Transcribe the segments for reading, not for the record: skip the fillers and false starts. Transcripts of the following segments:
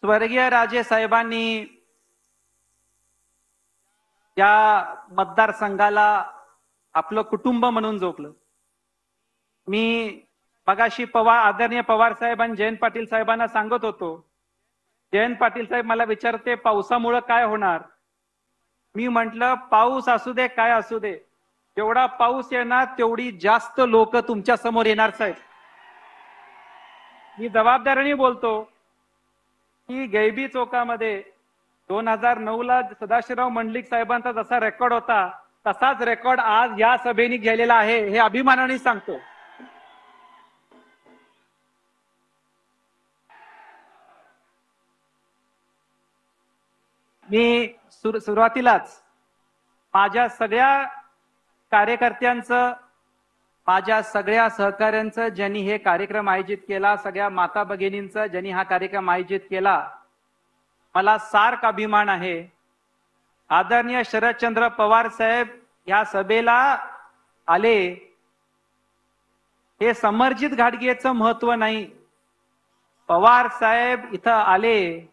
स्वर्गीय राजे साहेबांनी या मतदारसंघाला आपलं कुटुंब म्हणून जोडलं। मी मगाशी आदरणीय पवार साहेब आणि जयंत पाटील साहेबांना सांगत होतो, जयंत पाटील साहेब मला विचारते पावसामुळे काय होणार। मी म्हटलं पाऊस असू दे काय असू दे, जेवढा पाऊस येणार तेवढी जास्त लोक तुमच्या समोर येणार साहेब। मी जबाबदारीने बोलतो की गैबी चौकामध्ये 2009 ला सदाशिवराव मंडलिक साहेबांचा जसा रेकॉर्ड होता तसाच रेकॉर्ड आज या सभेने गेलेला आहे, हे अभिमानाने सांगतो। मी सुरुवातीलाच माझ्या सगळ्या कार्यकर्त्यांचं, माझ्या सगळ्या सहकाऱ्यांचं, ज्यांनी हे कार्यक्रम आयोजित केला, सगळ्या माता भगिनींचा ज्यांनी हा कार्यक्रम आयोजित केला, मला सार्क अभिमान आहे। आदरणीय शरदचंद्र पवार साहेब या सभेला आले, हे समर्जित घाटगेचं महत्व नाही, पवार साहेब इथं आले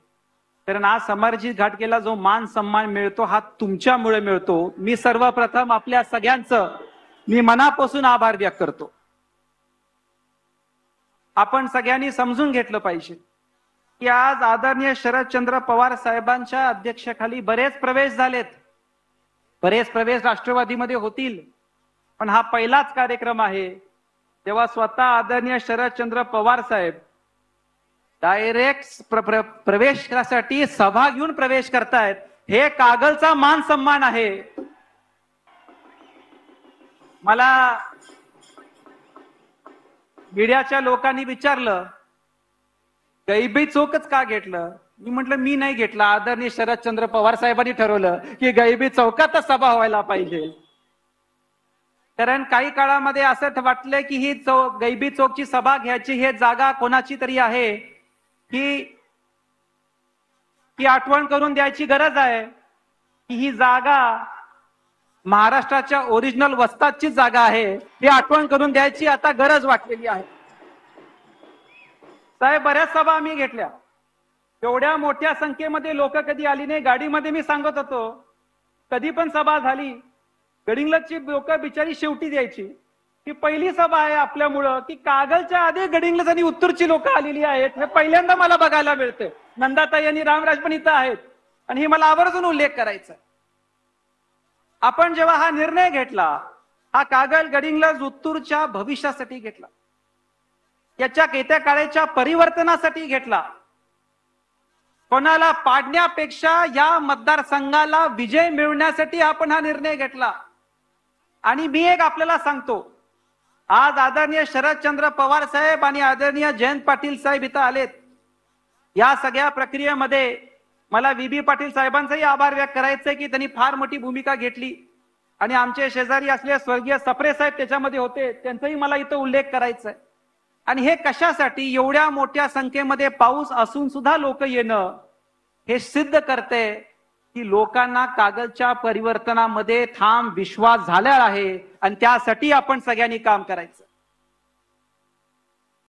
कारण आज समर्जित घाटगेला जो मान सन्मान मिळतो हा तुमच्यामुळे मिळतो। मी सर्वप्रथम आपल्या सगळ्यांचं मी मनापासून आभार व्यक्त करतो। आपण सगळ्यांनी समजून घेतलं पाहिजे की आज आदरणीय शरदचंद्र पवार साहेबांच्या अध्यक्षतेखाली बरेच प्रवेश झालेत, बरेच प्रवेश राष्ट्रवादीमध्ये होतील, पण हा पहिलाच कार्यक्रम आहे तेव्हा स्वतः आदरणीय शरदचंद्र पवार साहेब डायरेक्ट प्रवेश करण्यासाठी सभा घेऊन प्रवेश करतायत, हे कागलचा मान सन्मान आहे। मला मीडियाच्या लोकांनी विचारलं गैबी चौकच का घेतलं, मी म्हटलं मी नाही घेतला, आदरणीय शरदचंद्र पवार साहेबांनी ठरवलं की गैबी चौकातच सभा व्हायला पाहिजे। कारण काही काळामध्ये असं वाटलं की ही गैबी चौकची सभा घ्यायची हे जागा कोणाची तरी आहे, की आठवण करून द्यायची गरज आहे की ही जागा महाराष्ट्राच्या ओरिजिनल वस्तादची जागा आहे, ही आठवण करून द्यायची आता गरज वाटलेली आहे। साहेब बऱ्याच सभा आम्ही घेतल्या, एवढ्या मोठ्या संख्येमध्ये लोक कधी आली नाही। गाडीमध्ये मी सांगत होतो कधी पण सभा झाली गडिंग्लजची लोक बिचारी शेवटी द्यायची, ही पहिली सभा आहे आपल्यामुळं की कागलच्या आधी गडिंग्लज आणि उत्तरची लोक आलेली आहेत, हे पहिल्यांदा मला बघायला मिळते। नंदाताई आणि रामराज पण इथं आहेत आणि हे मला आवर्जून उल्लेख करायचा। आपण जेव्हा हा निर्णय घेतला, हा कागल गडिंग्लज उत्तूरच्या भविष्यासाठी घेतला, याच्या येत्या काळाच्या परिवर्तनासाठी घेतला, कोणाला पाडण्यापेक्षा या मतदारसंघाला विजय मिळवण्यासाठी आपण हा निर्णय घेतला। आणि मी एक आपल्याला सांगतो, आज आदरणीय शरदचंद्र पवार साहेब आणि आदरणीय जयंत पाटील साहेब इथं आलेत, या सगळ्या प्रक्रियेमध्ये मला VB पाटील साहेबांचाही आभार व्यक्त करायचंय की त्यांनी फार मोठी भूमिका घेतली आणि आमचे शेजारी असले स्वर्गीय सप्रे साहेब त्याच्यामध्ये होते, त्यांचाही मला इथं उल्लेख करायचा आहे। आणि हे कशासाठी, एवढ्या मोठ्या संख्येमध्ये पाऊस असून सुद्धा लोक येणं हे सिद्ध करते की लोकांना कागलच्या परिवर्तनामध्ये ठाम विश्वास झाला आहे आणि त्यासाठी आपण सगळ्यांनी काम करायचं।